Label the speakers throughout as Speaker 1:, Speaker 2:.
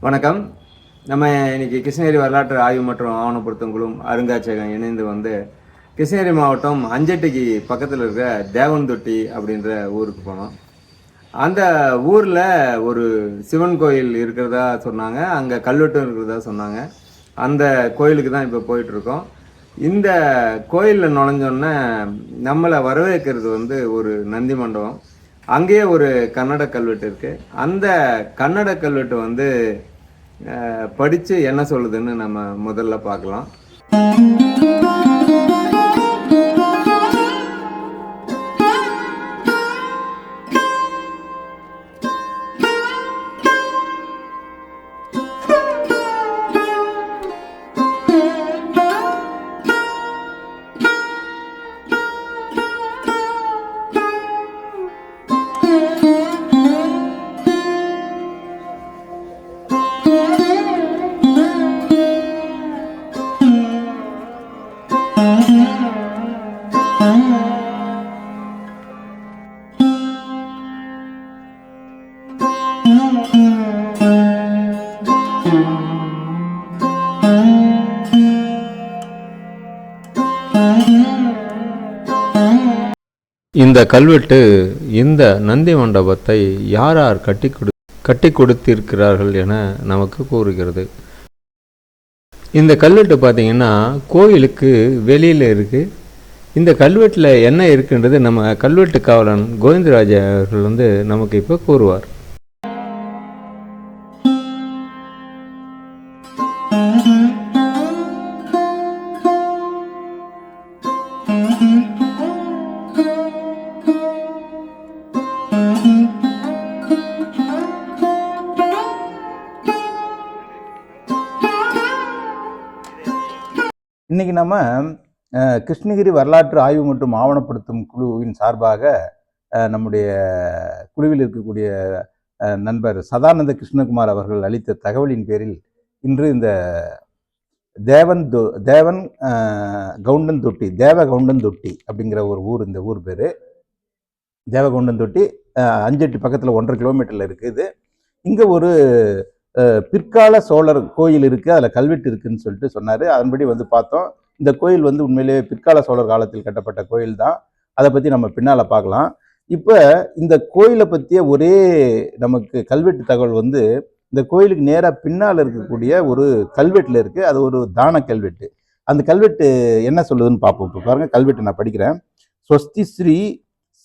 Speaker 1: வணக்கம். நம்ம இன்னைக்கு கிருஷ்ணகிரி வரலாற்று ஆய்வு மற்றும் ஆவணப்படுத்தும் குழு அருங்காட்சியகம் இணைந்து கிருஷ்ணகிரி மாவட்டம் அஞ்சட்டிக்கு பக்கத்தில் இருக்கிற தேவன்தொட்டி அப்படின்ற ஊருக்கு போனோம். அந்த ஊரில் ஒரு சிவன் கோயில் இருக்கிறதா சொன்னாங்க, அங்கே கல்வெட்டும் இருக்கிறதா சொன்னாங்க. அந்த கோயிலுக்கு தான் இப்போ போயிட்டுருக்கோம். இந்த கோயிலில் நுழைஞ்சோன்னே நம்மளை வரவேற்கிறது ஒரு நந்தி மண்டபம். அங்கேயே ஒரு கன்னட கல்வெட்டு இருக்குது. அந்த கன்னட கல்வெட்டு படித்து என்ன சொல்லுதுன்னு நம்ம முதல்ல பார்க்கலாம்.
Speaker 2: இந்த கல்வெட்டு இந்த நந்தி மண்டபத்தை யார் யார் கட்டி கொடுத்திருக்கிறார்கள் என நமக்கு கூறுகிறது. இந்த கல்வெட்டு பார்த்தீங்கன்னா கோயிலுக்கு வெளியில் இருக்குது. இந்த கல்வெட்டில் என்ன இருக்குன்றது நம்ம கல்வெட்டு காவலன் கோவிந்தராஜ் அவர்கள் நமக்கு இப்போ கூறுவார்.
Speaker 3: இன்றைக்கி நம்ம கிருஷ்ணகிரி வரலாற்று ஆய்வு மற்றும் ஆவணப்படுத்தும் குழுவின் சார்பாக நம்முடைய குழுவில் இருக்கக்கூடிய நண்பர் சதானந்த கிருஷ்ணகுமார் அவர்கள் அளித்த தகவலின் பேரில் இன்று இந்த தேவ கவுண்டன் தொட்டி அப்படிங்கிற ஒரு ஊர், இந்த ஊர் பேர் தேவகவுண்டன் தொட்டி, அஞ்சட்டி பக்கத்தில் 1.5 கிலோமீட்டரில் இருக்குது. இங்கே ஒரு பிற்கால சோழர் கோயில் இருக்குது, அதில் கல்வெட்டு இருக்குதுன்னு சொல்லிட்டு சொன்னார். அதன்படி பார்த்தோம். இந்த கோயில் உண்மையிலேயே பிற்கால சோழர் காலத்தில் கட்டப்பட்ட கோயில் தான். அதை பற்றி நம்ம பின்னால் பார்க்கலாம். இப்போ இந்த கோயிலை பற்றிய ஒரே நமக்கு கல்வெட்டு தகவல் இந்த கோயிலுக்கு நேராக பின்னால் இருக்கக்கூடிய ஒரு கல்வெட்டில் இருக்குது. அது ஒரு தான கல்வெட்டு. அந்த கல்வெட்டு என்ன சொல்லுதுன்னு பார்ப்போம். இப்போ பாருங்கள், கல்வெட்டு நான் படிக்கிறேன். ஸ்வஸ்தி ஸ்ரீ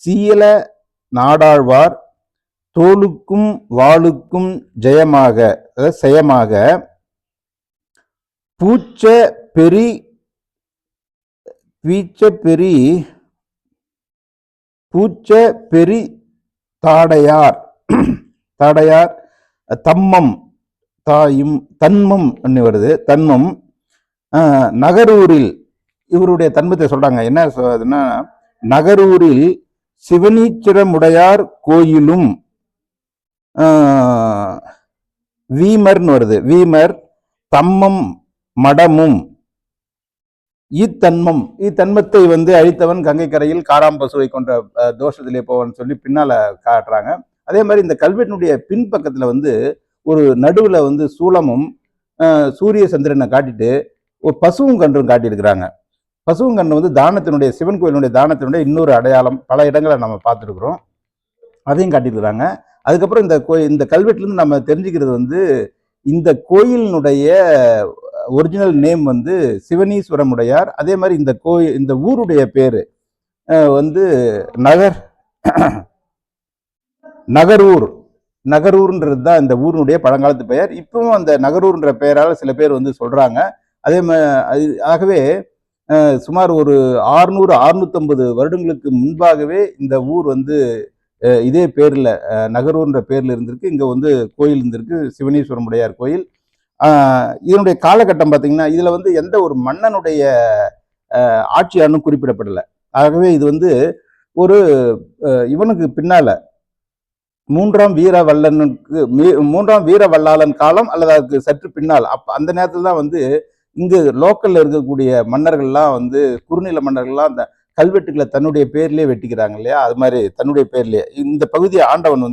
Speaker 3: சீல நாடாழ்வார் தோளுக்கும் வாளுக்கும் ஜெயமாக செயமாக பூச்ச பெரி தாடையார் தன்மம் வருது. தன்மம் நகரூரில், இவருடைய தன்மத்தை சொல்றாங்க. என்ன சொல்றதுன்னா, நகரூரில் சிவனீச்சரமுடையார் கோயிலும் வீமர்னு வருது. வீமர் தம்மம் மடமும் இத்தன்மத்தை அழித்தவன் கங்கை கரையில் காராம்பசுவை கொன்ற தோஷத்திலே போவன் சொல்லி பின்னால காட்டுறாங்க. அதே மாதிரி இந்த கல்வெட்டினுடைய பின்பக்கத்துல ஒரு நடுவுல சூலமும் சூரிய சந்திரனை காட்டிட்டு ஒரு பசுவும் கன்றும் காட்டியிருக்கிறாங்க. பசுவும் கன்று தானத்தினுடைய, சிவன் கோயிலுடைய தானத்தினுடைய இன்னொரு அடையாளம். பல இடங்களை நம்ம பார்த்துருக்குறோம், அதையும் காட்டியிருக்கிறாங்க. அதுக்கப்புறம் இந்த கல்வெட்டுலேருந்து நம்ம தெரிஞ்சுக்கிறது இந்த கோயிலினுடைய ஒரிஜினல் நேம் சிவனீஸ்வரமுடையார். அதே மாதிரி இந்த ஊருடைய பேர் நகரூர்ன்றது தான் இந்த ஊருடைய பழங்காலத்து பெயர். இப்பவும் அந்த நகரூர்ன்ற பெயரால் சில பேர் சொல்றாங்க. அதே மாதிரி ஆகவே சுமார் ஒரு 600-650 வருடங்களுக்கு முன்பாகவே இந்த ஊர் இதே பேர்ல, நகரூர்ன்ற பேர்ல இருந்திருக்கு. இங்க கோயில் இருந்திருக்கு, சிவனீஸ்வரமுடையார் கோயில். இதனுடைய காலகட்டம் பார்த்தீங்கன்னா, இதுல எந்த ஒரு மன்னனுடைய ஆட்சியானும் குறிப்பிடப்படலை. ஆகவே இது ஒரு இவனுக்கு பின்னால மூன்றாம் வீரவல்லாளன் காலம் அல்லது அதுக்கு சற்று பின்னால், அந்த நேரத்தில் தான் இங்கு லோக்கல்ல இருக்கக்கூடிய மன்னர்கள்லாம் குறுநில மன்னர்கள்லாம் அந்த கல்வெட்டுகளை தன்னுடைய பேர்லயே வெட்டிக்கிறாங்க இல்லையா, அது மாதிரி தன்னுடைய பேர்லயே இந்த பகுதியை ஆண்டவன்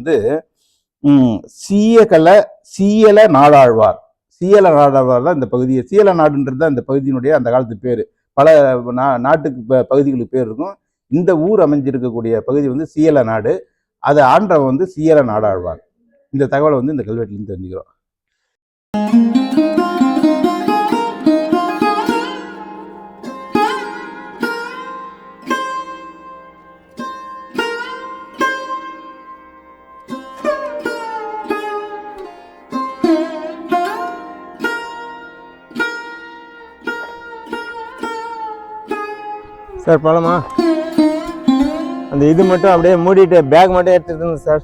Speaker 3: சீயகல சீயல நாடாழ்வார். சீயல நாடாழ்வார் தான் இந்த பகுதியை, சீயல நாடுன்றது தான் இந்த பகுதியினுடைய அந்த காலத்து பேர். பல நாட்டுக்கு பகுதிகளுக்கு பேர் இருக்கும். இந்த ஊர் அமைஞ்சிருக்கக்கூடிய பகுதி வந்து சீயல நாடு. அதை ஆண்டவன் வந்து சீயல நாடாழ்வார். இந்த தகவலை வந்து இந்த கல்வெட்டிலிருந்து தெரிஞ்சுக்கிறோம்.
Speaker 1: சார் போகலாமா? அந்த இது மட்டும் அப்படியே மூடிட்டு பேக் மட்டும் எடுத்துட்டு சார்.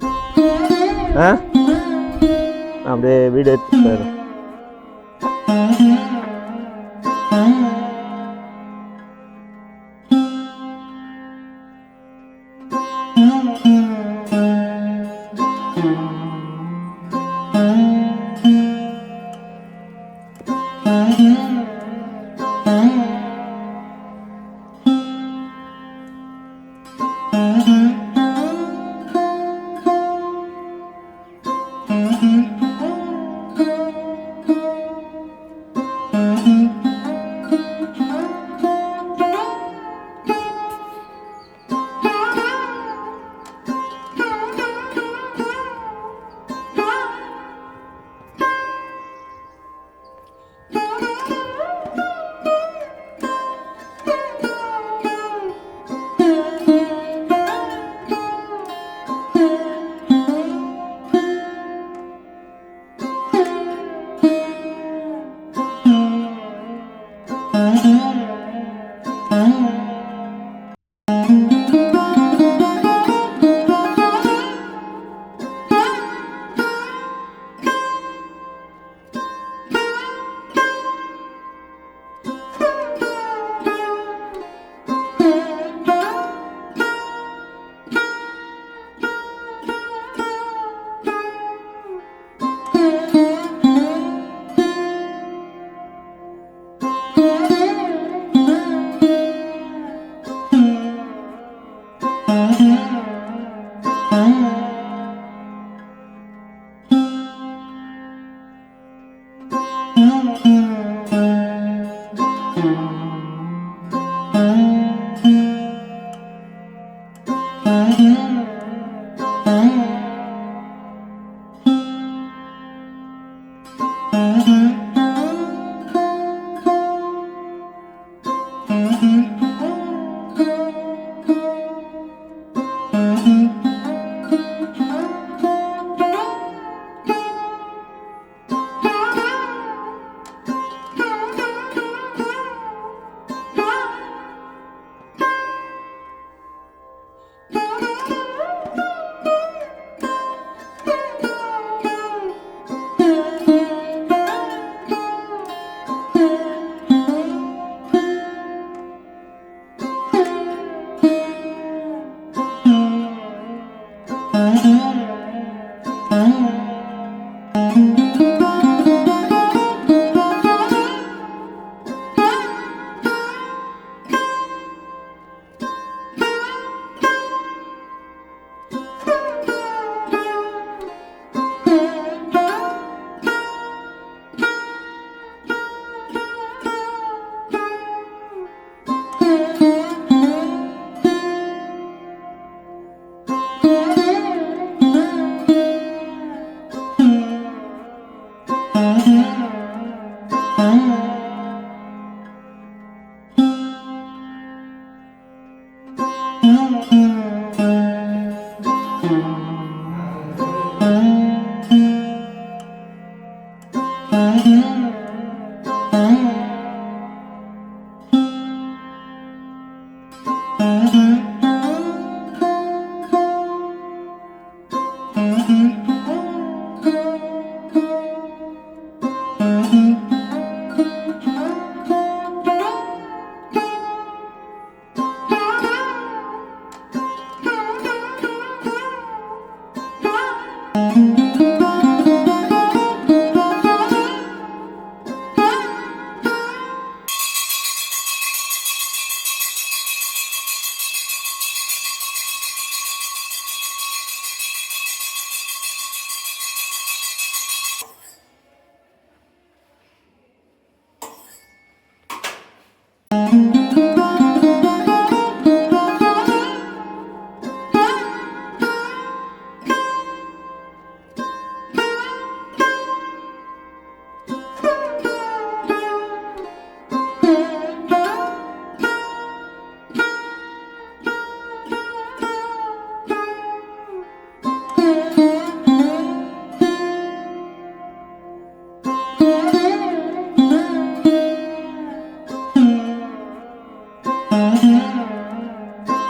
Speaker 1: அப்படியே வீடு எடுத்து சார்.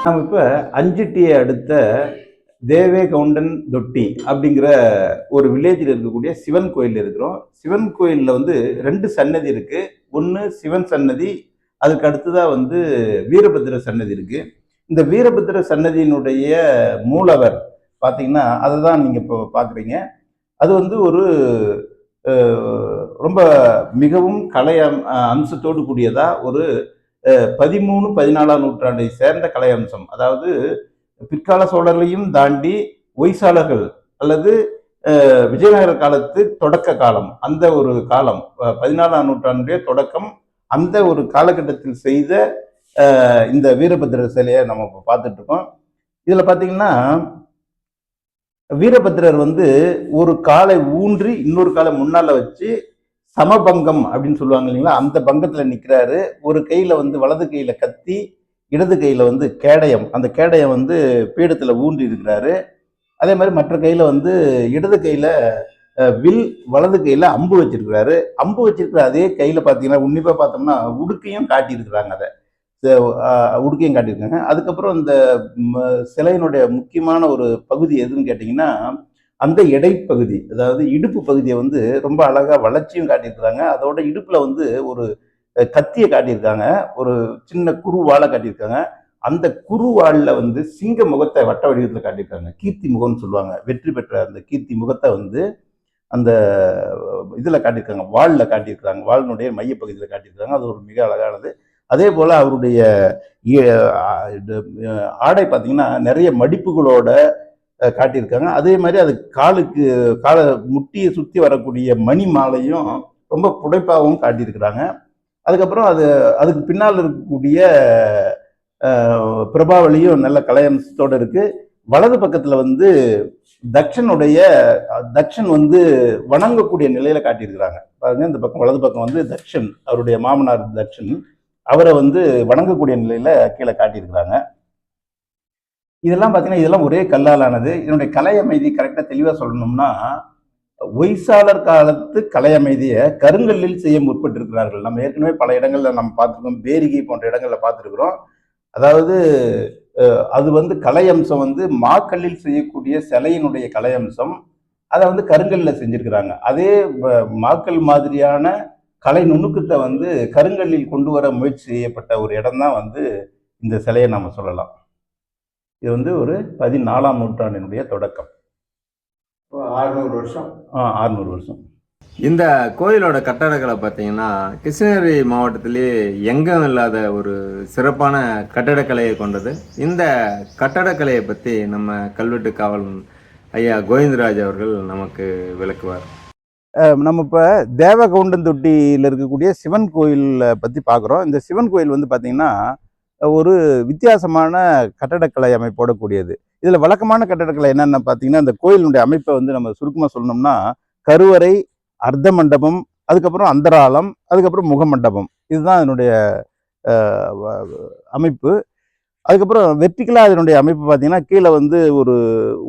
Speaker 3: நம்ம இப்போ அஞ்சிட்டியை அடுத்த தேவே கவுண்டன் தொட்டி அப்படிங்கிற ஒரு வில்லேஜில் இருக்கக்கூடிய சிவன் கோயில் இருக்கிறோம். சிவன் கோயிலில் வந்து 2 சன்னதி இருக்கு. ஒன்று சிவன் சன்னதி, அதுக்கு அடுத்ததாக வந்து வீரபத்திர சன்னதி இருக்கு. இந்த வீரபத்திர சன்னதியினுடைய மூலவர் பார்த்தீங்கன்னா அதை தான் நீங்கள் இப்போ பார்க்குறீங்க. அது வந்து ஒரு ரொம்ப மிகவும் கலை அம்சத்தோடு கூடியதா ஒரு 13, 14ஆம் நூற்றாண்டை சேர்ந்த கலை அம்சம். அதாவது பிற்கால சோழர்களையும் தாண்டி ஒய்சாளர்கள் அல்லது விஜயநகர காலத்து தொடக்க காலம், அந்த ஒரு காலம் 14ஆம் நூற்றாண்டுடைய தொடக்கம், அந்த ஒரு காலகட்டத்தில் செய்த இந்த வீரபத்திரர் சிலையை நம்ம இப்போ பார்த்துட்டு இருக்கோம். இதில் பார்த்தீங்கன்னா வீரபத்திரர் வந்து ஒரு காலை ஊன்றி இன்னொரு காலை முன்னால வச்சு சமபங்கம் அப்படின்னு சொல்லுவாங்க இல்லைங்களா, அந்த பங்கத்தில் நிற்கிறாரு. ஒரு கையில் வந்து வலது கையில் கத்தி, இடது கையில் வந்து கேடயம், அந்த கேடயம் வந்து பீடத்தில் ஊன்றி இருக்கிறாரு. அதே மாதிரி மற்ற கையில் வந்து இடது கையில் வில், வலது கையில் அம்பு வச்சிருக்கிறாரு. அம்பு வச்சிருக்கிற அதே கையில் பார்த்தீங்கன்னா உன்னிப்பாக பார்த்தோம்னா உடுக்கையும் காட்டியிருக்கிறாங்க. அதை உடுக்கையும் காட்டியிருக்காங்க. அதுக்கப்புறம் இந்த சிலையினுடைய முக்கியமான ஒரு பகுதி எதுன்னு கேட்டிங்கன்னா அந்த இடைப்பகுதி, அதாவது இடுப்பு பகுதியை வந்து ரொம்ப அழகாக வளர்ச்சியும் காட்டியிருக்கிறாங்க. அதோட இடுப்பில் வந்து ஒரு கத்தியை காட்டியிருக்காங்க, ஒரு சின்ன குறுவாளை காட்டியிருக்காங்க. அந்த குறுவாளில் வந்து சிங்க முகத்தை வட்ட வடிவத்தில் காட்டியிருக்காங்க. கீர்த்தி முகம்னு சொல்லுவாங்க. வெற்றி பெற்ற அந்த கீர்த்தி முகத்தை வந்து அந்த இதில் காட்டியிருக்காங்க, வாளில் காட்டியிருக்காங்க, வாளினுடைய மையப்பகுதியில் காட்டியிருக்காங்க. அது ஒரு மிக அழகானது. அதே போல் அவருடைய ஆடை பார்த்தீங்கன்னா நிறைய மடிப்புகளோட காட்டியிருக்காங்க. அதே மாதிரி அது காலை முட்டியை சுற்றி வரக்கூடிய மணி மாலையும் ரொம்ப புடைப்பாகவும் காட்டியிருக்கிறாங்க. அதுக்கப்புறம் அதுக்கு பின்னால் இருக்கக்கூடிய பிரபாவளியும் நல்ல கலையம்சத்தோடு இருக்கு. வலது பக்கத்தில் வந்து தக்ஷன் வந்து வணங்கக்கூடிய நிலையில காட்டியிருக்கிறாங்க பாருங்க. இந்த பக்கம் வலது பக்கம் வந்து தக்ஷன், அவருடைய மாமனார் தக்ஷன், அவரை வந்து வணங்கக்கூடிய நிலையில கீழே காட்டியிருக்கிறாங்க. இதெல்லாம் பார்த்தீங்கன்னா இதெல்லாம் ஒரே கல்லாலானது. இதனுடைய கலை அமைதி கரெக்டாக தெளிவாக சொல்லணும்னா, ஒய்சாளர் காலத்து கலை அமைதியை கருங்கல்லில் செய்ய முற்பட்டிருக்கிறார்கள். நம்ம ஏற்கனவே பல இடங்கள்ல நம்ம பார்த்துருக்கோம், பேரிகை போன்ற இடங்கள்ல பார்த்துருக்குறோம். அதாவது அது வந்து கலை அம்சம் வந்து மாக்கல்லில் செய்யக்கூடிய சிலையினுடைய கலை அம்சம், அதை வந்து கருங்கல்ல செஞ்சிருக்கிறாங்க. அதே மாக்கல் மாதிரியான கலை நுணுக்கத்தை வந்து கருங்கல்லில் கொண்டு வர முயற்சி செய்யப்பட்ட ஒரு இடம் தான் வந்து இந்த சிலையை நம்ம சொல்லலாம். இது வந்து ஒரு 14ஆம் நூற்றாண்டினுடைய தொடக்கம்.
Speaker 1: 600 வருஷம்.
Speaker 3: 600 வருஷம்.
Speaker 1: இந்த கோயிலோட கட்டடக்கலை பார்த்தீங்கன்னா கிருஷ்ணகிரி மாவட்டத்திலேயே எங்கும் இல்லாத ஒரு சிறப்பான கட்டடக்கலையை கொண்டது. இந்த கட்டடக்கலையை பற்றி நம்ம கல்வெட்டு காவல் ஐயா கோவிந்தராஜ் அவர்கள் நமக்கு விளக்குவார்.
Speaker 3: நம்ம இப்போ தேவகவுண்டந்தொட்டியில் இருக்கக்கூடிய சிவன் கோயிலை பற்றி பார்க்குறோம். இந்த சிவன் கோயில் வந்து பார்த்திங்கன்னா ஒரு வித்தியாசமான கட்டடக்கலை அமைப்போட கூடியது. இதில் வழக்கமான கட்டடக்கலை என்னென்ன பார்த்தீங்கன்னா, இந்த கோயிலுடைய அமைப்பை வந்து நம்ம சுருக்கமாக சொல்லணும்னா கருவறை, அர்த்த மண்டபம், அதுக்கப்புறம் அந்தராலம், அதுக்கப்புறம் முகமண்டபம், இதுதான் அதனுடைய அமைப்பு. அதுக்கப்புறம் வெர்டிக்கலாக அதனுடைய அமைப்பு பார்த்தீங்கன்னா கீழே வந்து ஒரு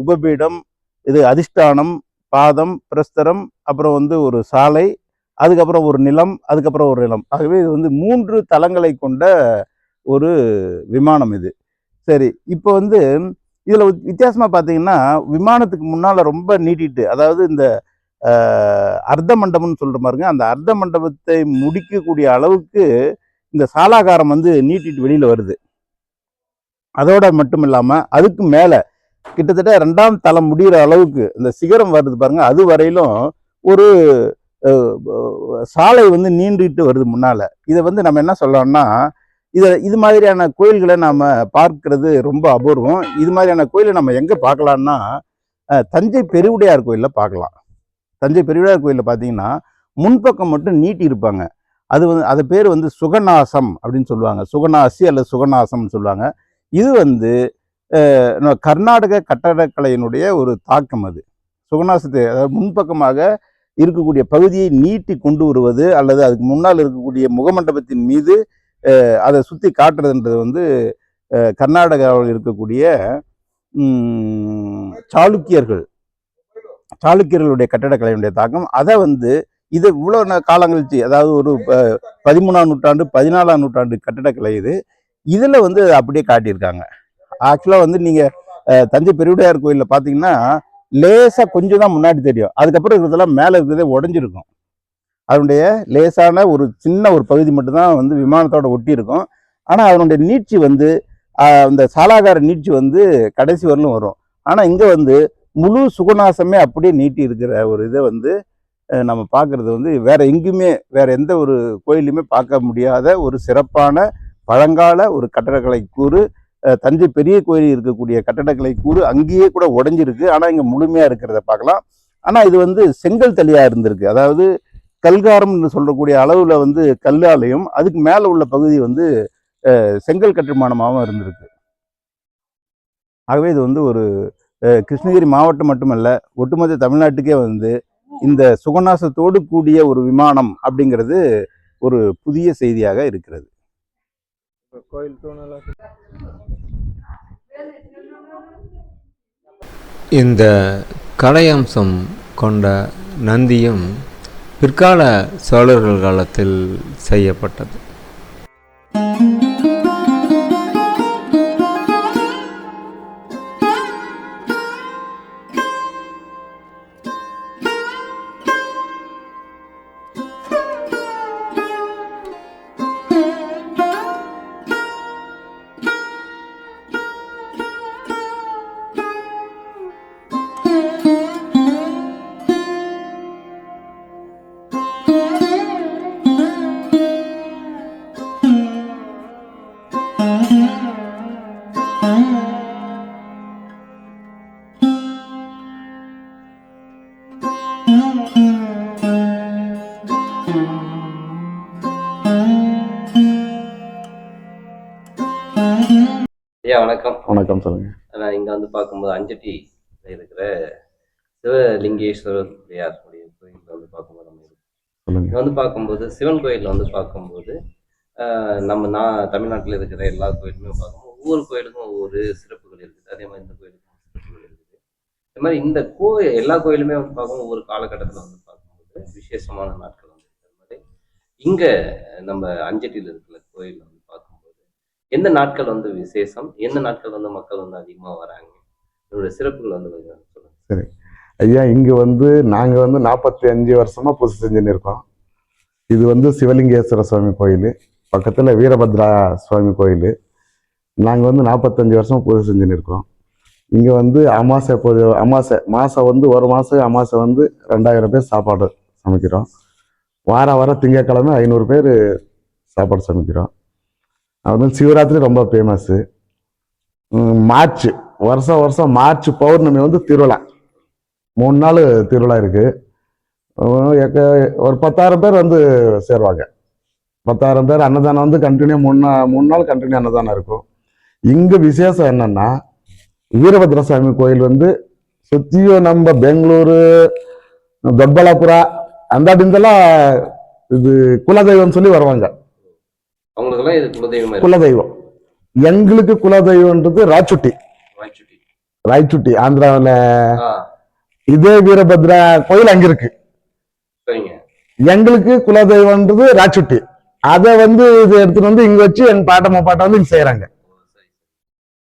Speaker 3: உபபீடம், இது அதிஷ்டானம், பாதம், பிரஸ்தரம், அப்புறம் வந்து ஒரு சாலை, அதுக்கப்புறம் ஒரு நிலம், அதுக்கப்புறம் ஒரு நிலம். ஆகவே இது வந்து 3 தளங்களை கொண்ட ஒரு விமானம் இது. சரி, இப்போ வந்து இதில் வித்தியாசமாக பார்த்தீங்கன்னா விமானத்துக்கு முன்னால் ரொம்ப நீட்டிட்டு, அதாவது இந்த அர்த்த மண்டபம்னு சொல்கிற மாதிரிங்க, அந்த அர்த்த மண்டபத்தை முடிக்கக்கூடிய அளவுக்கு இந்த சாலாகாரம் வந்து நீட்டிட்டு வெளியில் வருது. அதோட மட்டும் இல்லாமல் அதுக்கு மேலே கிட்டத்தட்ட 2ஆம் தளம் முடிகிற அளவுக்கு இந்த சிகரம் வருது பாருங்க, அது வரையிலும் ஒரு சாலை வந்து நீண்டிட்டு வருது முன்னால். இதை வந்து நம்ம என்ன சொல்லலாம்னா, இது மாதிரியான கோயில்களை நாம் பார்க்கறது ரொம்ப அபூர்வம். இது மாதிரியான கோயிலை நம்ம எங்கே பார்க்கலான்னா தஞ்சை பெருவுடையார் கோயிலில் பார்க்கலாம். தஞ்சை பெருவுடையார் கோயிலில் பார்த்தீங்கன்னா முன்பக்கம் மட்டும் நீட்டி இருப்பாங்க. அது பேர் வந்து சுகநாசம் அப்படின்னு சொல்லுவாங்க. சுகநாசி அல்லது சுகநாசம்னு சொல்லுவாங்க. இது வந்து கர்நாடக கட்டடக்கலையினுடைய ஒரு தாக்கம். அது சுகநாசத்தை, அதாவது முன்பக்கமாக இருக்கக்கூடிய பகுதியை நீட்டி கொண்டு வருவது அல்லது அதுக்கு முன்னால் இருக்கக்கூடிய முகமண்டபத்தின் மீது அதை சுற்றி காட்டுறதுன்றது வந்து கர்நாடகாவில் இருக்கக்கூடிய சாளுக்கியர்களுடைய கட்டடக்கலையினுடைய தாக்கம். அதை வந்து இது இவ்வளோ காலம் கழிச்சு, அதாவது ஒரு 13ஆம் நூற்றாண்டு 14ஆம் நூற்றாண்டு கட்டடக்கலை இது. இதில் வந்து அப்படியே காட்டியிருக்காங்க. ஆக்சுவலா வந்து நீங்க தஞ்சை பெருவுடையார் கோயில்ல பாத்தீங்கன்னா லேசா கொஞ்சம் தான் முன்னாடி தெரியும், அதுக்கப்புறம் இருக்கிறதெல்லாம் மேல இருக்கிறதே உடஞ்சிருக்கும். அதனுடைய லேசான ஒரு சின்ன ஒரு பகுதி மட்டும்தான் வந்து விமானத்தோட ஒட்டி இருக்கும். ஆனா அதனுடைய நீட்சி வந்து அந்த சாலாகார நீட்சி வந்து கடைசி வரலும் வரும். ஆனா இங்க வந்து முழு சுகநாசமே அப்படியே நீட்டி இருக்கிற ஒரு இதை வந்து நம்ம பார்க்கறது வந்து வேற எங்கேயுமே வேற எந்த ஒரு கோயிலுமே பார்க்க முடியாத ஒரு சிறப்பான பழங்கால ஒரு கட்டடக்கலை கூறு. தஞ்சை பெரிய கோயில் இருக்கக்கூடிய கட்டடக்கலை கூறு அங்கேயே கூட உடைஞ்சிருக்கு, ஆனா இங்க முழுமையா இருக்கிறத பார்க்கலாம். ஆனா இது வந்து செங்கல் தளியா இருந்திருக்கு, அதாவது கல்காரம்னு சொல்லக்கூடிய அளவுல வந்து கல்லாலையும் அதுக்கு மேல உள்ள பகுதி வந்து செங்கல் கட்டுமானமாகவும் இருந்திருக்கு. ஆகவே இது வந்து ஒரு கிருஷ்ணகிரி மாவட்டம் மட்டுமல்ல, ஒட்டுமொத்த தமிழ்நாட்டுக்கே வந்து இந்த சுகநாசத்தோடு கூடிய ஒரு விமானம் அப்படிங்கிறது ஒரு புதிய செய்தியாக இருக்கிறது.
Speaker 2: இந்த கலையம்சம் கொண்ட நந்தியும் பிற்கால சோழர்கள் காலத்தில் செய்யப்பட்டது.
Speaker 4: ஐயா வணக்கம்.
Speaker 3: வணக்கம், சொல்லுங்க.
Speaker 4: நான் இங்க வந்து பார்க்கும்போது அஞ்சட்டி இருக்கிற சிவலிங்கேஸ்வரர் பிள்ளையாருடைய கோயில் வந்து பார்க்கும்போது நம்ம
Speaker 3: சொல்லுங்க.
Speaker 4: இங்க வந்து பார்க்கும்போது சிவன் கோயில் வந்து பார்க்கும்போது நம்ம தமிழ்நாட்டில் இருக்கிற எல்லா கோயிலுமே பார்க்கும்போது ஒவ்வொரு கோயிலுக்கும் ஒவ்வொரு சிறப்புகள் இருக்குது. அதே மாதிரி இந்த கோயிலுக்கும் சிறப்புகள் இருக்குது. இந்த மாதிரி இந்த எல்லா கோயிலுமே வந்து பார்க்கும்போது ஒவ்வொரு காலகட்டத்தில் வந்து பார்க்கும்போது விசேஷமான நாட்கள் வந்து இருக்கிற மாதிரி இங்க நம்ம அஞ்சட்டியில் இருக்கிற கோயில் வந்து பார்க்கும்போது எந்த நாட்கள் வந்து விசேஷம், எந்த நாட்கள் வந்து மக்கள் வந்து அதிகமா வராங்க, இதோட சிறப்புகள் வந்து சொல்லுங்க.
Speaker 5: சரி ஐயா, இங்க வந்து நாங்க வந்து 45 வருஷமா பூஜை செஞ்சுன்னு இருக்கோம். இது வந்து சிவலிங்கேஸ்வர சுவாமி கோயில், பக்கத்துல வீரபத்ரா சுவாமி கோயில். நாங்க வந்து 45 வருஷமா பூஜை செஞ்சுன்னு இருக்கோம். இங்க வந்து அமாசை மாசம் வந்து ஒரு மாசம் அமாசை வந்து 2000 பேர் சாப்பாடு சமைக்கிறோம். வாரம் திங்கட்கிழமை 500 பேர் சாப்பாடு சமைக்கிறோம். அது வந்து சிவராத்திரி ரொம்ப ஃபேமஸ்ஸு. வருஷம் மார்ச் பௌர்ணமி வந்து திருவிழா, 3 நாள் திருவிழா இருக்கு. ஒரு 10,000 பேர் வந்து சேருவாங்க. 10,000 பேர். அன்னதானம் வந்து கண்டினியூ 3 நாள் கண்டினியூ அன்னதானம் இருக்கும். இங்க விசேஷம் என்னன்னா, வீரபத்ர சுவாமி கோயில் வந்து சுத்தியும் நம்ம பெங்களூரு, தொட்பலாபுரா அந்த அப்படின்றலாம் இது குலதெய்வம் சொல்லி வருவாங்க.
Speaker 4: அவங்களுக்கெல்லாம் இது குலதெய்வம்.
Speaker 5: குலதெய்வம் எங்களுக்கு குலதெய்வம்ன்றது ராய்ச்சுட்டி ஆந்திராவில். இதே வீரபத்ரா கோயில் அங்க இருக்கு. எங்களுக்கு குலதெய்வம்ன்றது ராய்ச்சுட்டி. அதை வந்து இது எடுத்துட்டு வந்து இங்க வச்சு எங்க பாட்டை வந்து இங்க செய்யறாங்க.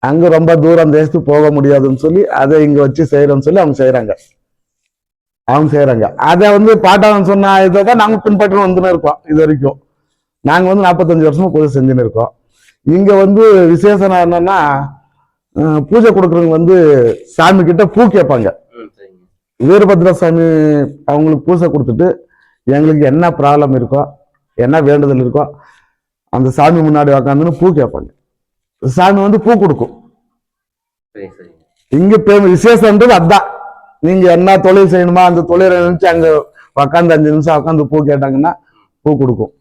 Speaker 5: அங்க ரொம்ப தூரம் தேசத்துக்கு போக முடியாதுன்னு சொல்லி அதை இங்க வச்சு செய்யறோம்னு சொல்லி அவங்க செய்யறாங்க. அதை வந்து பாட்டாளன் சொன்ன இதை தான் நாங்க பின்பற்றி வந்துன்னு இருக்கோம். இது வரைக்கும் நாங்க வந்து 45 வருஷமா பூஜை செஞ்சுன்னு இருக்கோம். இங்க வந்து விசேஷம் என்னன்னா, பூஜை கொடுக்குறவங்க வந்து சாமி கிட்ட பூ கேட்பாங்க. வீரபத்ர சாமி அவங்களுக்கு பூஜை கொடுத்துட்டு எங்களுக்கு என்ன ப்ராப்ளம் இருக்கோ, என்ன வேண்டுதல் இருக்கோ, அந்த சாமி முன்னாடி உக்காந்துன்னு பூ கேட்பாங்க. சாமி வந்து பூ கொடுக்கும். இங்க விசேஷம்ன்றது அதான். நீங்க என்ன தொழில் செய்யணுமா அந்த தொழிலை நினைச்சு அங்க உக்காந்து 5 நிமிஷம் உக்காந்து பூ கேட்டாங்கன்னா பூ கொடுக்கும்.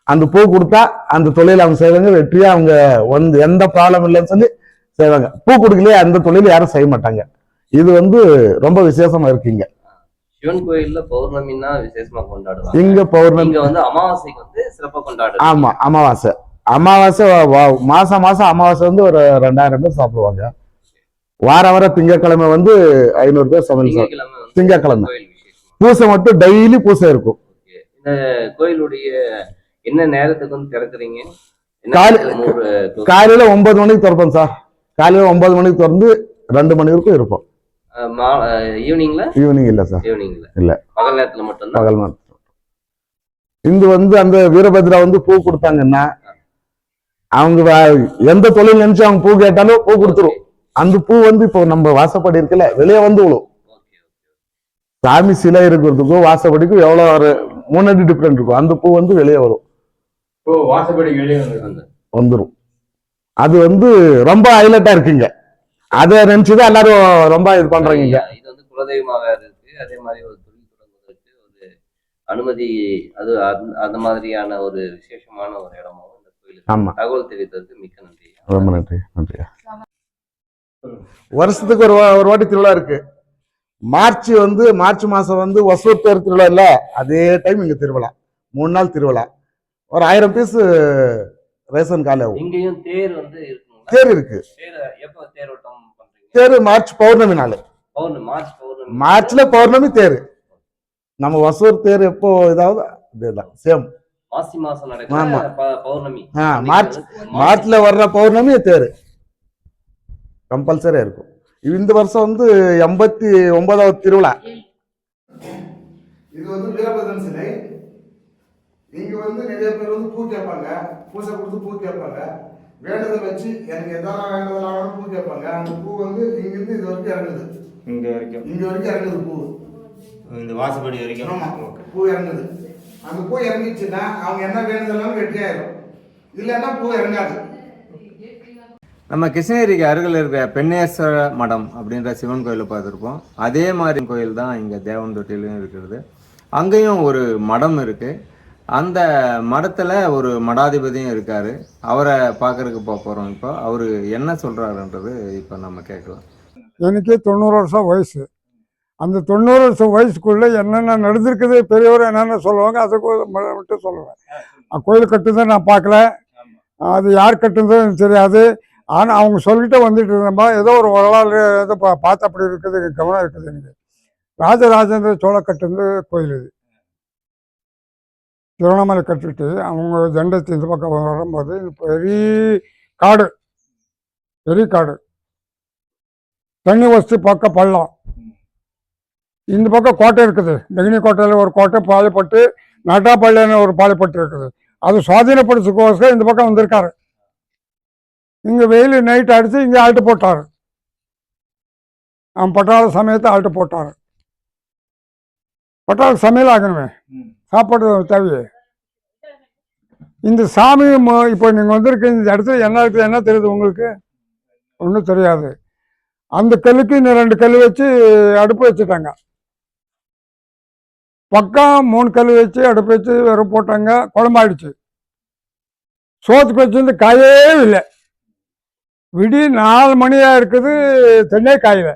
Speaker 5: அந்த பூ கொடுத்தா அந்த தொழில் அவங்க செய்வாங்க, வெற்றியா அவங்க வந்து எந்த ப்ராப்ளம் இல்லைன்னு சொல்லி செய்வாங்க. பூ கொடுக்கலையே அந்த தொழில் யாரும் செய்ய மாட்டாங்க. இது வந்து ரொம்ப விசேஷமா இருக்குங்க.
Speaker 4: சிவன் கோயில்ல பௌர்ணமின்னா விசேஷமா கொண்டாடுவாங்க.
Speaker 5: இங்க பௌர்ணமி
Speaker 4: வந்து அமாவாசைக்கு வந்து சிறப்பா கொண்டாடுவாங்க.
Speaker 5: ஆமா, அமாவாசை மாசம் அமாவாசை வந்து ஒரு 2000 பேர் சாப்பிடுவாங்க. வாரம் திங்கட்கிழமை வந்து 500 பேர் சமையல். திங்கட்கிழமை பூசை மட்டும் டெய்லி பூசை இருக்கும்.
Speaker 4: இந்த கோயிலுடைய என்ன நேரத்துக்கு வந்து திறக்குறீங்க?
Speaker 5: காலையில 9 மணிக்கு திறப்போம் சார். காலையில் 9 மணிக்கு திறந்து 2 மணி வரைக்கும் இருப்போம்.
Speaker 4: ஈவினிங்ல?
Speaker 5: ஈவினிங் இல்லை சார்,
Speaker 4: ஈவினிங்ல
Speaker 5: இல்ல,
Speaker 4: பகல் நேரத்துல மட்டும்தான்.
Speaker 5: பகல் நேரம். இது வந்து அந்த வீரபத்ரா வந்து பூ கொடுத்தாங்கன்னா அவங்க எந்த தொழில் நினைச்சு அவங்க பூ கேட்டாலும் பூ கொடுத்துரும். அந்த பூ வந்து இப்போ நம்ம வாசப்படி இருக்குல்ல வெளியே வந்து விழும். சாமி சிலை இருக்கிறதுக்கும் வாசப்படிக்கும் எவ்வளோ ஒரு 3 அடி டிஃப்ரெண்ட் இருக்கும். அந்த பூ வந்து வெளியே வரும்,
Speaker 1: வாசப்படி வெளியே
Speaker 5: வந்துடும். அது வந்து ரொம்ப ஹைலைட்டா இருக்குங்க. அதை நினைச்சுதான் எல்லாரும் ரொம்ப இது பண்றாங்க.
Speaker 4: இது வந்து குலதெய்வமாக இருக்கு. அதே மாதிரி ஒரு தொழில் தொடங்குவதற்கு ஒரு அனுமதி, அது அந்த மாதிரியான ஒரு விசேஷமான ஒரு இடமாவும் இந்த கோயிலுக்கு.
Speaker 5: ஆமா,
Speaker 4: தகவல் தெரிவித்ததுக்கு மிக்க நன்றி.
Speaker 5: ரொம்ப நன்றி. நன்றியா. வருஷத்துக்கு ஒரு வாட்டி திருவிழா இருக்கு. மார்ச் மாசம் வந்து ஒசூர் தேர் திருவிழா இல்ல, அதே டைம் இங்க திருவிழா. 3 நாள் திருவிழா. ஒரு 1000 பீஸ் ரேஷன் காலி ஆகும்.
Speaker 4: இங்கேயும் தேர் வந்து இருக்குங்களா?
Speaker 5: தேர் இருக்கு.
Speaker 4: தேர் எப்போ தேரோட்டம் பண்றீங்க?
Speaker 5: தேர் மார்ச் பௌர்ணமி நாள். மார்ச்ல பௌர்ணமி தேர். நம்ம ஒசூர் தேர் எப்போ இதாவது இதுதான் சேம்.
Speaker 4: மாசி மாசம் நடக்கிற பௌர்ணமி.
Speaker 5: மார்ச்ல வர்ற பௌர்ணமி தேர் கம்பல்சரியா இருக்கும். இந்த வருஷம் வந்து 89வது திருவிழா. இது வந்து வீரபத்ரன் சிலை. இங்க வந்து நிறைய பேர் வந்து பூ கேட்பாங்க, பூசை கொடுத்து பூ கேட்பாங்க, வேண்டுதல் வச்சு எனக்கு எதாவது வேண்டுதலான பூ கேட்பாங்க. அந்த பூ வந்து இங்கிருந்து இது வரைக்கும் இறங்குது. இங்க வரைக்கும் இறங்குது பூ.
Speaker 1: இந்த வாசப்படி வரைக்கும்.
Speaker 5: ஆமா, பூ இறங்குது. அந்த பூ இறங்கிச்சுன்னா அவங்க என்ன வேண்டுதலாலும் வெற்றியாயிரும், இல்லைன்னா பூ இறங்காது.
Speaker 1: நம்ம கிருஷ்ணகிரிக்கு அருகில் இருக்கிற பெண்ணேஸ்வர மடம் அப்படின்ற சிவன் கோயிலை பார்த்துருப்போம். அதே மாதிரி கோயில் தான் இங்கே தேவன்தொட்டிலையும் இருக்கிறது. அங்கேயும் ஒரு மடம் இருக்குது. அந்த மடத்தில் ஒரு மடாதிபதியும் இருக்கார். அவரை பார்க்கறதுக்கு போகிறோம். இப்போ அவர் என்ன சொல்கிறாருன்றது இப்போ நம்ம கேட்கலாம்.
Speaker 6: எனக்கு 90 வருஷம் வயசு. அந்த 90 வருஷம் வயசுக்குள்ளே என்னென்ன நடந்திருக்குது, பெரியவர் என்னென்ன சொல்லுவாங்க அதுக்கு மட்டும் சொல்லுவேன். கோயில் கட்டுறதை நான் பார்க்கல, அது யார் கட்டுறதும் எனக்கு தெரியாது. ஆனால் அவங்க சொல்லிட்டு வந்துட்டு இருந்தப்பா ஏதோ ஒரு வரலாறு ஏதோ பார்த்து அப்படி இருக்குது, கவனம் இருக்குது எனக்கு. ராஜராஜேந்திர சோழ கட்டுறது கோயில் இது. திருவண்ணாமலை கட்டிட்டு அவங்க தண்டத்தை இந்த பக்கம் வரும்போது பெரிய காடு, தண்ணி வசதி பக்கம் பள்ளம். இந்த பக்கம் கோட்டை இருக்குது. டெகினி கோட்டையில் ஒரு கோட்டை, பாலைப்பட்டு, நட்டாப்பள்ளின்னு ஒரு பாலைப்பட்டு இருக்குது. அது சுவாதீனப்படுத்துக்கோசம் இந்த பக்கம் வந்திருக்காரு. இங்கே வெயில் நைட் அடித்து இங்கே ஆல்ட்டு போட்டார். அவன் பட்டாள சமயத்தை ஆல்ட்டு போட்டார். பட்டாள சமையல் ஆகணுமே, சாப்பாடு தேவையே. இந்த சாமி இப்போ நீங்கள் வந்திருக்க இந்த இடத்துல என்ன இருக்குது, என்ன தெரியுது உங்களுக்கு? ஒன்றும் தெரியாது. அந்த கல்லுக்கு இன்னும் 2 கல் வச்சு அடுப்பு வச்சுட்டாங்க. பக்கம் 3 கல் வச்சு அடுப்பு வச்சு வெறும் போட்டாங்க. குழம்பாயிடுச்சு. சோத்துக்கு வச்சிருந்து காயே இல்லை. விடி 4 மணியாக இருக்குது, தென்னே காயில.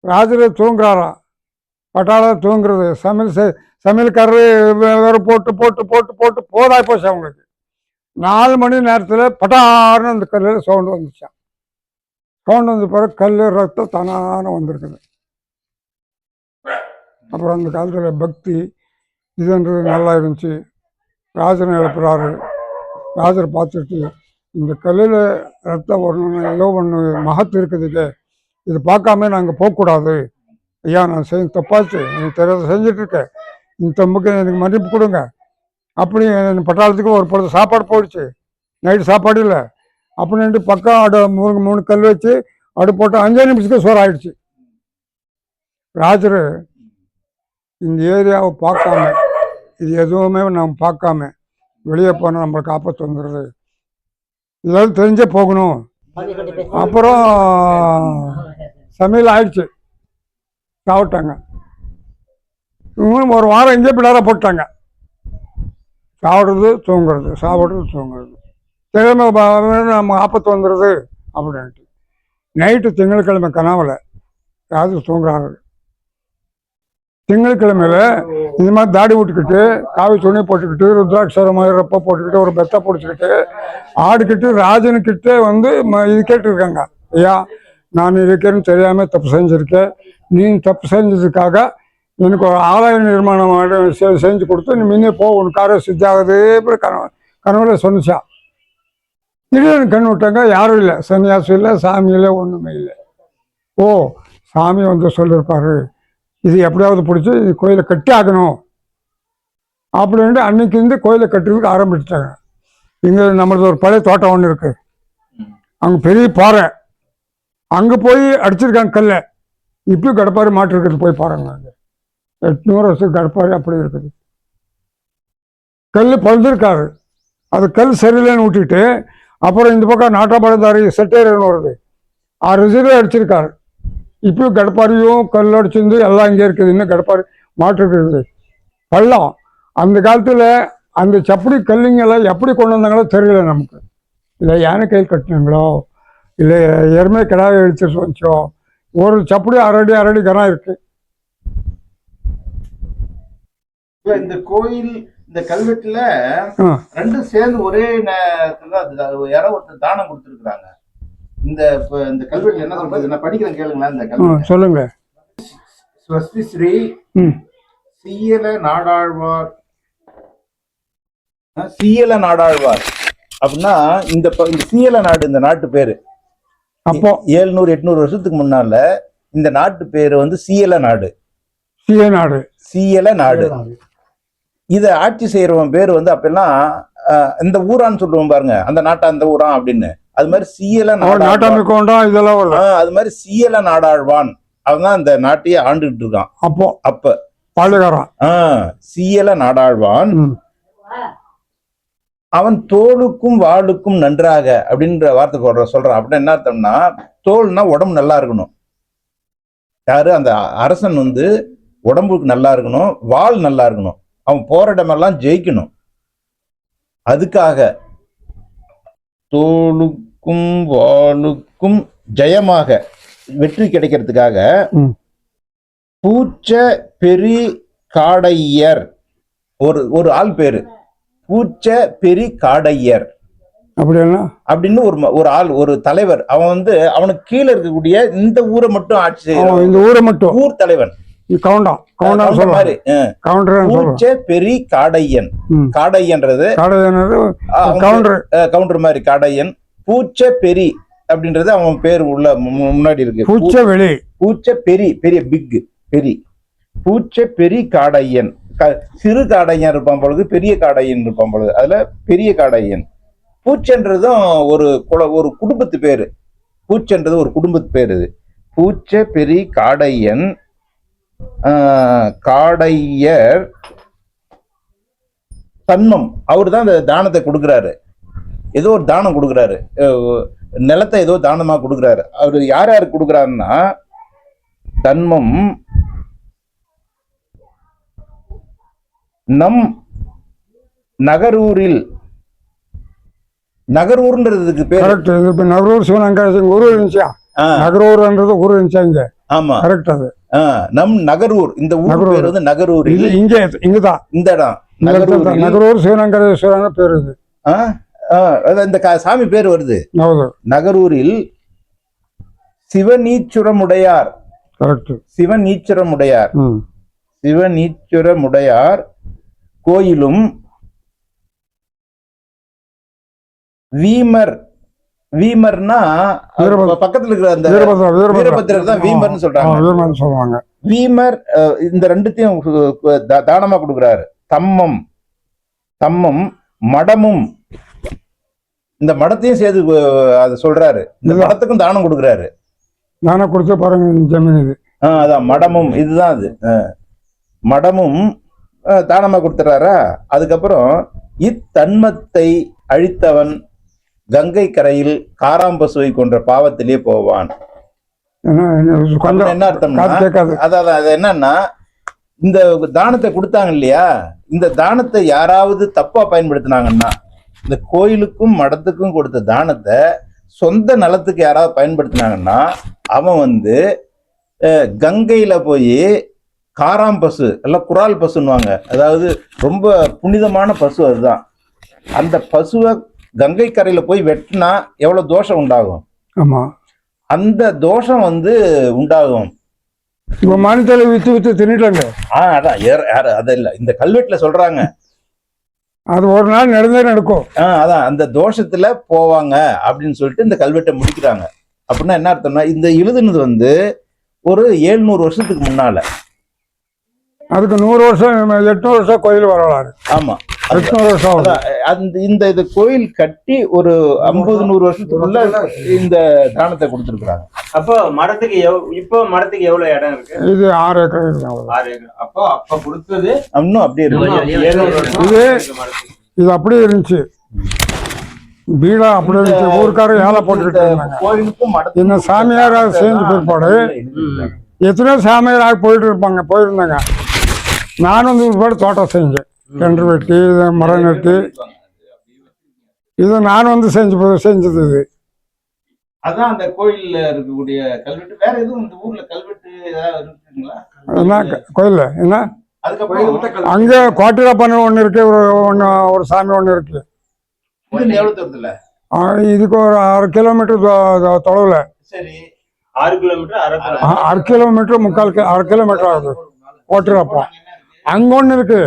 Speaker 6: ராஜர் தூங்குறாராம், பட்டாளம் தூங்குறது. சமையல்காரரு வெறும் போட்டு போட்டு போட்டு போட்டு போதாய் போச்சு அவங்களுக்கு. 4 மணி நேரத்தில் பட்டாருன்னு அந்த கல்லில் சவுண்டு வந்துச்சான். சவுண்டு வந்த பிறகு கல் ரத்தம் தானான வந்திருக்குது. அப்புறம் அந்த காலத்தில் பக்தி இதுன்றது நல்லா இருந்துச்சு. ராஜனை எழுப்புறாரு. ராஜரை பார்த்துட்டு இந்த கல்லில் ரத்தம் வரணும்னு ஏதோ ஒன்று மகத்து இருக்குது, இது பார்க்காம நாங்கள் போகக்கூடாது. ஐயா, நான் தப்பாச்சு, எனக்கு தெரியாத செஞ்சிட்ருக்கேன், இந்த தம்புக்கு எனக்கு மன்னிப்பு கொடுங்க. அப்படி பட்டாளத்துக்கு ஒரு பொழுது சாப்பாடு போயிடுச்சு. நைட்டு சாப்பாடு இல்லை அப்படின்ட்டு பக்கம் 3 கல் வச்சு அடு போட்டு 5 நிமிஷத்துக்கு சோறு ஆயிடுச்சு. ராஜர் இந்த ஏரியாவை பார்க்காம, இது எதுவுமே நம்ம பார்க்காம வெளியே போனால் நம்மளுக்கு ஆபத்து வந்துடுது, இதெல்லாம் தெரிஞ்சே போகணும். அப்புறம் சமையல் ஆயிடுச்சு, சாப்பிட்டாங்க. இவங்களும் ஒரு வாரம் எங்கேயே பிள்ளார போட்டாங்க. சாப்பிட்றது தூங்குறது தெரியாம நம்ம ஆபத்து வந்துடுது அப்படின்ட்டு. நைட்டு திங்கட்கிழமை கனவுல யாரும் தூங்குறாரு. திங்கட்கிழமையில இந்த மாதிரி தாடி விட்டுக்கிட்டு, காவி துணி போட்டுக்கிட்டு, ருத்ராட்சரம் மயிரப்ப போட்டுக்கிட்டு, ஒரு பெத்தை பிடிச்சிக்கிட்டு ஆடுக்கிட்டு ராஜனுக்கிட்ட வந்து இது கேட்டுருக்காங்க. ஐயா, நான் இருக்கேன்னு தெரியாம தப்பு செஞ்சுருக்கேன், நீ தப்பு செஞ்சதுக்காக எனக்கு ஒரு ஆலய நிர்மாணம் செஞ்சு கொடுத்து நீ முன்னே போ, உன் காரை சித்தாகுது கனவுல சொன்னிச்சா. திடீர்னு கண் விட்டாங்க, யாரும் இல்லை, சன்னியாசம் இல்லை, சாமி இல்லை, ஒன்றுமே இல்லை. ஓ, சாமி வந்து சொல்லியிருப்பாரு, இது எப்படியாவது பிடிச்சி இது கோயிலை கட்டி ஆகணும் அப்படின்ட்டு அன்னைக்கு இருந்து கோயிலை கட்டுறதுக்கு ஆரம்பிச்சிட்டாங்க. இங்கே நம்மளது ஒரு பழைய தோட்டம் ஒன்று இருக்குது, அங்கே பெரிய பாறை, அங்கே போய் அடிச்சிருக்காங்க கல்லை. இப்பயும் கடப்பாரி மாட்டு இருக்கிறது போய் பாருங்க. அங்கே 800 வருஷத்துக்கு கடப்பாரி அப்படி இருக்குது. கல் பழுந்திருக்காரு, அது கல் சரியில்லைன்னு விட்டுட்டு அப்புறம் இந்த பக்கம் நாட்டாப்பாளையத்தாரி செட்டேரியன் வருது, 6 விசில் அடிச்சிருக்காரு. இப்பயும் கடப்பாரியும் கல் அடிச்சிருந்து எல்லாம் இங்கே இருக்குது. இன்னும் கடப்பாரி மாட்டு இருக்குது பள்ளம். அந்த காலத்தில் அந்த சப்படி கல்லுங்கெல்லாம் எப்படி கொண்டு வந்தாங்களோ தெரியல நமக்கு. இல்லை யானை கையில் கட்டினாங்களோ, இல்லை எருமை கிடாவை அடிச்சு வச்சோ, ஒரு சப்படி அரடி கனம் இருக்கு.
Speaker 3: இந்த கோயில் இந்த கல்வெட்டுல ரெண்டும் சேர்ந்து ஒரே நேரத்துல யாரோ ஒருத்தர் தானம் கொடுத்துருக்காங்க. இந்த கல்வெட்டுல என்ன சொல்றது, நான் படிக்கிறேன் கேளுங்களேன். இந்த கல்வெட்டு
Speaker 6: சொல்லுங்க.
Speaker 3: ஸ்வஸ்தி ஸ்ரீ சீயல நாடாழ்வார் அப்படின்னா இந்த சீயல நாடு, இந்த நாட்டு பேரு அப்போ 700-800 வருஷத்துக்கு முன்னால இந்த நாட்டு பேரு வந்து சீயல நாடு. சீயல நாடு. இத ஆட்சி செய்யறவன் பேரு வந்து அப்பெல்லாம் இந்த ஊரான்னு சொல்லுவோம் பாருங்க, அந்த நாட்டா அந்த ஊரா அப்படின்னு. அது மாதிரி சீயல அது மாதிரி சீயல நாடாழ்வான் அவன் தான் இந்த நாட்டையே ஆண்டுகிட்டு இருக்கான். அப்ப சீயல நாடாழ்வான் அவன் தோலுக்கும் வாளுக்கும் நன்றாக அப்படின்ற வார்த்தை சொல்றான். அப்படின்னா என்ன அர்த்தம்னா, தோல்னா உடம்பு நல்லா இருக்கணும். யாரு அந்த அரசன் வந்து உடம்புக்கு நல்லா இருக்கணும், வாள் நல்லா இருக்கணும், அவன் போற இடமெல்லாம் ஜெயிக்கணும். அதுக்காக தோலுக்கும் வாளுக்கும் ஜெயமாக வெற்றி கிடைக்கிறதுக்காக பூச்ச பெரி காடையர் ஒரு ஆள் பேரு பூச்ச பெரி காடையர் அப்படின்னு ஒரு ஆள், ஒரு தலைவர். அவன் வந்து அவனுக்கு கீழே இருக்கக்கூடிய இந்த ஊரை மட்டும் ஆட்சி செய்யறான். இந்த ஊரை மட்டும் ஊர் தலைவன் பெரி காடையன். காடையன்றது கவுண்டர் மாதிரி காடையன். பூச்ச பெரி அப்படின்றது அவன் பேர் உள்ள முன்னாடி இருக்கு. பூச்ச பெரி, பெரிய பிக் பெரி. பூச்ச பெரி காடையன். சிறு காடையன் இருப்பான் பொழுது, பெரிய காடையன் இருப்பான் பொழுது, அதுல பெரிய காடையன். பூச்சன்றதும் ஒரு குடும்பத்து பேரு. பூச்சன்றது ஒரு குடும்பத்து பேரு. இது பூச்ச பெரி காடையன். காடையர் தன்மம். அவரு தான் அந்த தானத்தை கொடுக்குறாரு. ஏதோ ஒரு தானம் கொடுக்குறாரு, நிலத்தை ஏதோ தானமா கொடுக்குறாரு. அவரு யார் யாருக்கு கொடுக்குறாருன்னா, தன்மம் நம் நகரூரில். நகரூர்ன்றதுக்கு பேர் நகரூர் சிவனங்காசி ஊர் இருந்துச்சா, நகரூர்ன்றது ஊர் இருந்துச்சா இங்க. ஆமா கரெக்ட். அது நம் நகரூர். இந்த ஊர் பேர் வந்து நகரூர். இங்கதான் இந்த இடம் நகரூர் சிவனங்கரேஸ்வரன் பேர். இது இந்த சாமி பேர் வருது. நகரூரில் சிவனீச்சுரமுடையார். சிவனீச்சுரமுடையார். சிவனீச்சுரமுடையார் கோயிலும் வீமர். வீமர்னா பக்கத்துல இருக்கிற அந்த வீரபத்திரர் தான் வீமர்னு சொல்றாங்க. வீமர் இந்த ரெண்டுத்தையும் தானமா கொடுக்குறாரு. தம்மம் மடமும். இந்த மடத்தையும் சேர்த்து அது சொல்றாரு. இந்த மடத்துக்கும் தானம் கொடுக்குறாரு. தானம் கொடுத்து பாருங்க ஜமீன் இது. அதான் மடமும். இதுதான் அது. மடமும் தானமா கொடுத்துறாரா. அதுக்கப்புறம் இத்தன்மத்தை அழித்தவன் கங்கை கரையில் காராம்பசுவை கொன்ற பாவத்திலே போவான். என்ன அர்த்தம்னா, அதான் அது என்னன்னா, இந்த தானத்தை கொடுத்தாங்க இல்லையா, இந்த தானத்தை யாராவது தப்பா பயன்படுத்தினாங்கன்னா, இந்த கோயிலுக்கும் மடத்துக்கும் கொடுத்த தானத்தை சொந்த நலத்துக்கு யாராவது பயன்படுத்தினாங்கன்னா, அவன் வந்து கங்கையில போய் காராம்பசு எல்லாம் குரால் பசுன்னுவாங்க, அதாவது ரொம்ப புனிதமான பசு, அதுதான். அந்த பசுவை கங்கை கரையில போய் வெட்டினா எவ்வளவு தோஷம் உண்டாகும். ஆமா, அந்த தோஷம் வந்து உண்டாகும். இப்ப மனுத்தலை வித்து தின்னுட்டாங்க. அதான் இல்ல, இந்த கல்வெட்டுல சொல்றாங்க.
Speaker 6: அது ஒரு நாள் நடந்தே நடக்கும்.
Speaker 3: அதான் அந்த தோஷத்துல போவாங்க அப்படின்னு சொல்லிட்டு இந்த கல்வெட்டை முடிக்கிறாங்க. அப்படின்னா என்ன அர்த்தம்னா, இந்த எழுதுனது வந்து ஒரு 700 வருஷத்துக்கு முன்னால.
Speaker 6: அதுக்கு 100 வருஷம் 800 வருஷம் கோயில் வரலாறு.
Speaker 3: ஆமா,
Speaker 6: 800 வருஷம் ஆகுது.
Speaker 3: இந்த கோயில் கட்டி ஒரு 50-100 வருஷத்துக்குள்ள இந்த தானத்தை கொடுத்துருக்குறாங்க.
Speaker 1: அப்போ மடத்துக்கு இப்போ மடத்துக்கு எவ்வளவு இடம் இருக்கு?
Speaker 6: இது 6 ஏக்கர் இருக்கு.
Speaker 1: 6 ஏக்கர். அப்ப கொடுத்தது
Speaker 3: இன்னும் அப்படியே இருக்கு.
Speaker 1: 700 வருஷம்
Speaker 6: இது
Speaker 1: இருக்கு மடத்துக்கு.
Speaker 6: இது அப்படியே இருந்துச்சு, வீடா அப்படி இருந்துச்சு. ஊருக்காரர் ஏழை போட்டுக்கிட்டு இருந்தாங்க.
Speaker 3: கோயிலுக்கும்
Speaker 6: இந்த சாமியார் சேர்ந்து பிற்பாடு எத்தனையோ சாமியாராக போயிருந்தாங்க. நானும் வந்து பிற்பாடு தோட்டம் செஞ்சேன், கிணறு வெட்டி மரம் நட்டு. இது நான் வந்து செஞ்சது. இது
Speaker 3: அதான் அந்த கோயில்ல இருக்கக்கூடிய கல்வெட்டு. வேற எதுவும் இந்த ஊர்ல கல்வெட்டு ஏதாவது இருக்குங்களா?
Speaker 6: என்ன கோயில் என்ன?
Speaker 3: அதுக்கப்புறம்
Speaker 6: அங்கே கோட்டிரப்பன் ஒன்று இருக்கு, ஒரு சாமி ஒன்று இருக்கு.
Speaker 3: எவ்வளவு தூரத்துல?
Speaker 6: இதுக்கு ஒரு 6 கிலோமீட்டர் தொலைவில்.
Speaker 3: சரி,
Speaker 1: 6 கிலோமீட்டர்
Speaker 6: 1/2 கிலோமீட்டர் 1/4 கிலோமீட்டர் ஆகுது கோட்டிரப்பம். அங்க ஒன்று இருக்கு,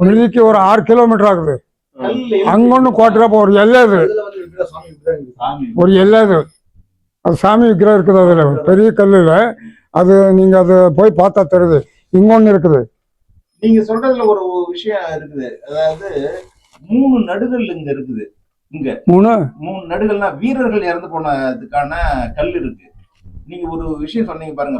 Speaker 6: மிதிக்கு ஒரு 6 கிலோமீட்டர் ஆகுது. அங்க ஒன்று கோட்டிரப்பம் ஒரு எல்லையாது, ஒரு எல்லையாது. அது சாமி விக்கிரம் இருக்குது. அதுல பெரிய கல்லுல அது நீங்க அது போய் பார்த்தா தெரியுது. இங்க ஒன்று இருக்குது.
Speaker 3: நீங்க சொல்றதுல ஒரு விஷயம் இருக்குது. அதாவது 3 நடுகள் இங்க இருக்குது. இங்க
Speaker 6: 3
Speaker 3: நடுகள்னா வீரர்கள் இறந்து போனதுக்கான கல் இருக்கு. நீங்க ஒரு விஷயம் சொன்னீங்க பாருங்க.